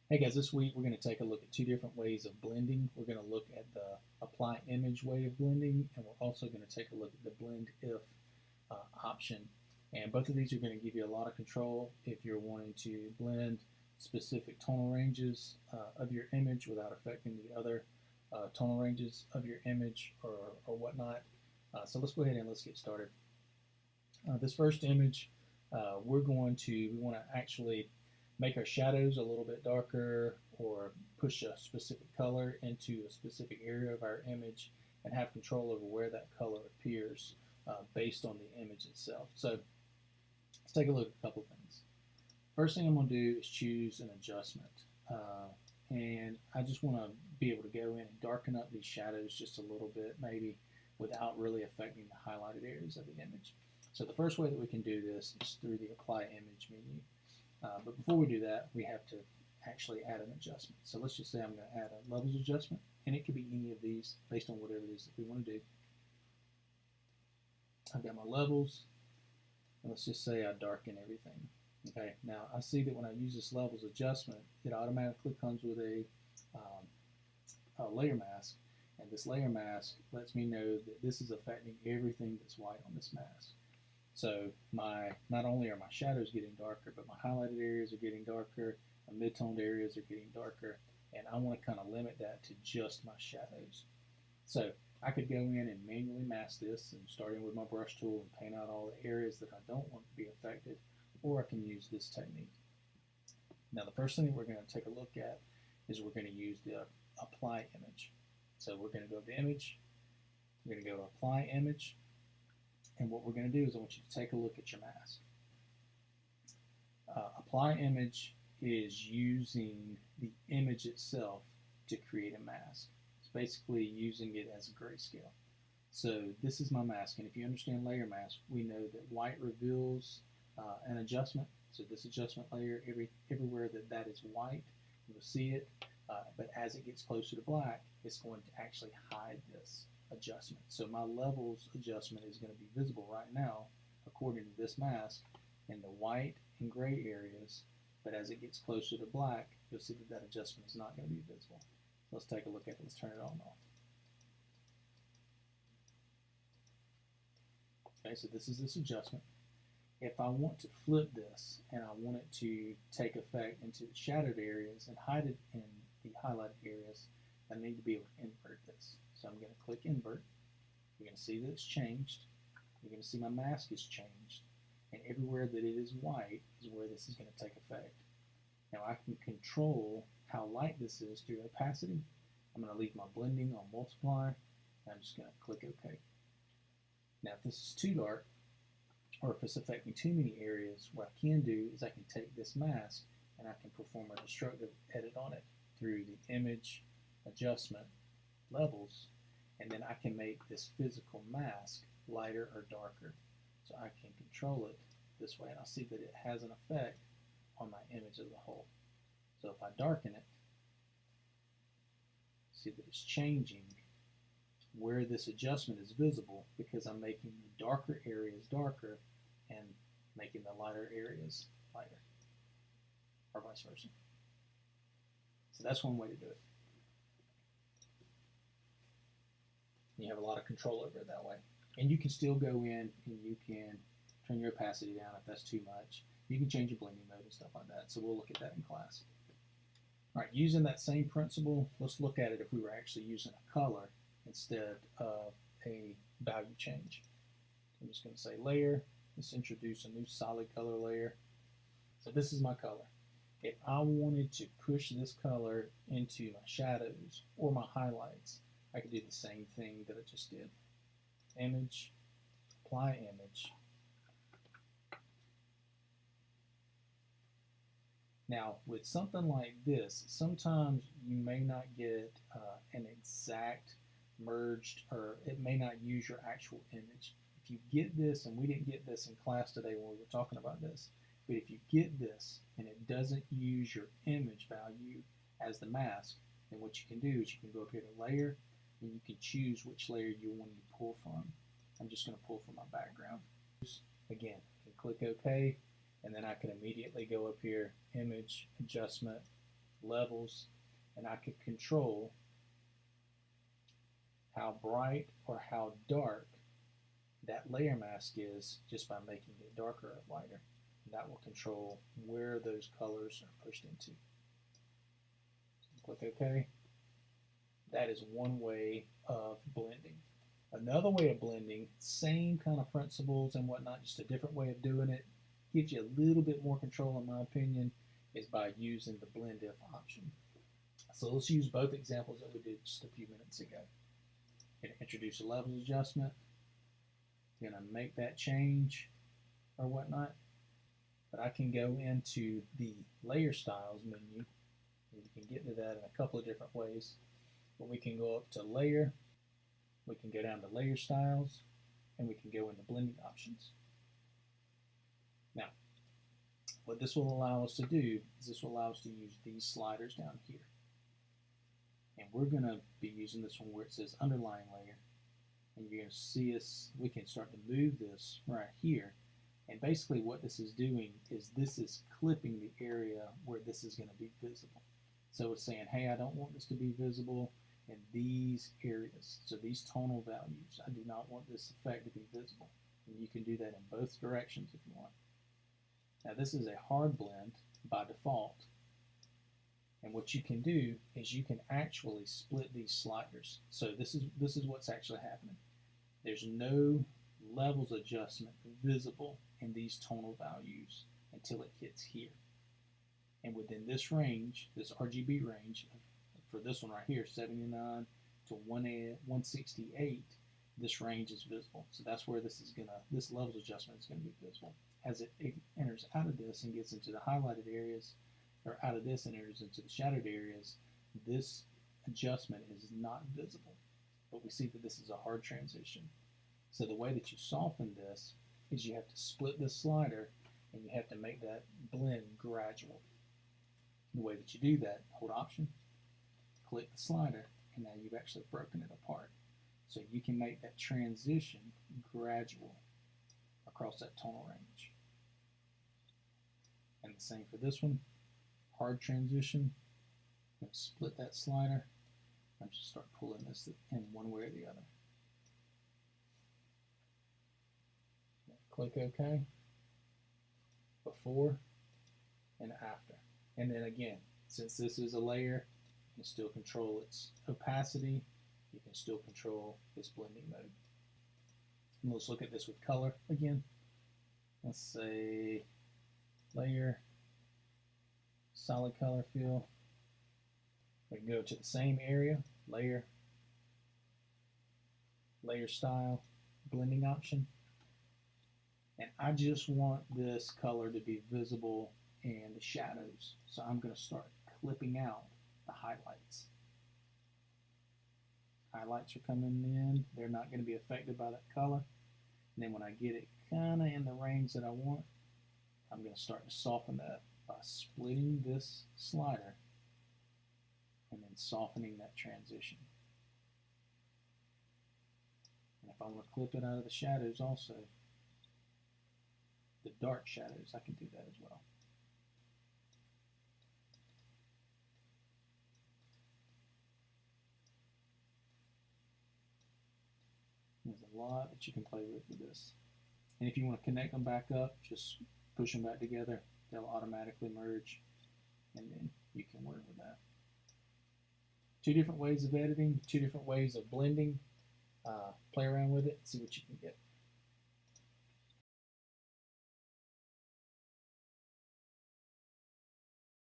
Hey guys, this week we're going to take a look at two different ways of blending. We're going to look at the apply image way of blending, and we're also going to take a look at the blend if option. And both of these are going to give you a lot of control if you're wanting to blend specific tonal ranges of your image without affecting the other tonal ranges of your image or whatnot. So let's go ahead and let's get started. This first image, we want to actually make our shadows a little bit darker or push a specific color into a specific area of our image and have control over where that color appears based on the image itself. So let's take a look at a couple things. First thing I'm going to do is choose an adjustment. And I just want to be able to go in and darken up these shadows just a little bit, maybe without really affecting the highlighted areas of the image. So the first way that we can do this is through the Apply Image menu. But before we do that, we have to actually add an adjustment. So let's just say I'm going to add a levels adjustment, and it could be any of these based on whatever it is that we want to do. I've got my levels, and let's just say I darken everything. Okay, now I see that when I use this levels adjustment, it automatically comes with a layer mask, and this layer mask lets me know that this is affecting everything that's white on this mask. So not only are my shadows getting darker, but my highlighted areas are getting darker, my mid-toned areas are getting darker, and I want to kind of limit that to just my shadows. So I could go in and manually mask this, and starting with my brush tool and paint out all the areas that I don't want to be affected, or I can use this technique. Now the first thing that we're going to take a look at is we're going to use the Apply Image. So we're going to go to Image, we're going to go to Apply Image, and what we're going to do is I want you to take a look at your mask. Apply Image is using the image itself to create a mask. It's basically using it as a grayscale. So this is my mask, and if you understand layer mask, we know that white reveals an adjustment. So this adjustment layer, everywhere that is white, you'll see it. But as it gets closer to black, it's going to actually hide this adjustment. So my levels adjustment is going to be visible right now, according to this mask, in the white and gray areas. But as it gets closer to black, you'll see that that adjustment is not going to be visible. So let's take a look at it. Let's turn it on and off. Okay, so this is this adjustment. If I want to flip this and I want it to take effect into the shadowed areas and hide it in the highlighted areas, I need to be able to invert this. So I'm going to click invert. You're going to see that it's changed. You're going to see my mask is changed. And everywhere that it is white is where this is going to take effect. Now I can control how light this is through opacity. I'm going to leave my blending on multiply. And I'm just going to click OK. Now if this is too dark, or if it's affecting too many areas, what I can do is I can take this mask and I can perform a destructive edit on it through the image adjustment levels, and then I can make this physical mask lighter or darker. So I can control it this way, and I'll see that it has an effect on my image as a whole. So if I darken it, see that it's changing where this adjustment is visible because I'm making the darker areas darker and making the lighter areas lighter, or vice versa. So that's one way to do it. You have a lot of control over it that way. And you can still go in and you can turn your opacity down if that's too much. You can change your blending mode and stuff like that. So we'll look at that in class. All right, using that same principle, let's look at it if we were actually using a color instead of a value change. I'm just going to say layer. Let's introduce a new solid color layer. So this is my color. If I wanted to push this color into my shadows or my highlights, I could do the same thing that I just did. Image, apply image. Now, with something like this, sometimes you may not get an exact merged, or it may not use your actual image. If you get this, and we didn't get this in class today when we were talking about this, but if you get this and it doesn't use your image value as the mask, then what you can do is you can go up here to layer, and you can choose which layer you want to pull from. I'm just going to pull from my background. Again, I can click OK, and then I can immediately go up here, image, adjustment, levels, and I could control how bright or how dark that layer mask is just by making it darker or lighter. And that will control where those colors are pushed into. So click OK. That is one way of blending. Another way of blending, same kind of principles and whatnot, just a different way of doing it, gives you a little bit more control in my opinion, is by using the blend if option. So let's use both examples that we did just a few minutes ago. Going to introduce a levels adjustment. Going to make that change or whatnot. But I can go into the layer styles menu, and you can get to that in a couple of different ways. But we can go up to layer, we can go down to layer styles, and we can go into blending options. Now, what this will allow us to do is this will allow us to use these sliders down here. And we're going to be using this one where it says underlying layer. And you're going to see us, we can start to move this right here. And basically what this is doing is this is clipping the area where this is going to be visible. So it's saying, hey, I don't want this to be visible in these areas. So these tonal values, I do not want this effect to be visible. And you can do that in both directions if you want. Now this is a hard blend by default. And what you can do is you can actually split these sliders. So this is what's actually happening. There's no levels adjustment visible in these tonal values until it hits here. And within this range, this RGB range, for this one right here, 79 to 168, this range is visible. So that's where this levels adjustment is gonna be visible. As it enters out of this and gets into the highlighted areas, or out of this and enters into the shadowed areas, this adjustment is not visible. But we see that this is a hard transition. So the way that you soften this is you have to split this slider and you have to make that blend gradual. The way that you do that, hold Option, click the slider, and now you've actually broken it apart. So you can make that transition gradual across that tonal range. And the same for this one. Hard transition. I'm going to split that slider. I'm just start pulling this in one way or the other. Click OK. Before and after. And then again, since this is a layer, you can still control its opacity. You can still control its blending mode. And let's look at this with color again. Let's say layer, solid color fill. We can go to the same area, layer, layer style, blending option. And I just want this color to be visible in the shadows. So I'm going to start clipping out the highlights. Highlights are coming in. They're not going to be affected by that color. And then when I get it kind of in the range that I want, I'm going to start to soften that by splitting this slider and then softening that transition. And if I want to clip it out of the shadows also, the dark shadows, I can do that as well. There's a lot that you can play with this. And if you want to connect them back up, just push them back together. They'll automatically merge, and then you can work with that. Two different ways of editing, two different ways of blending. Play around with it, see what you can get.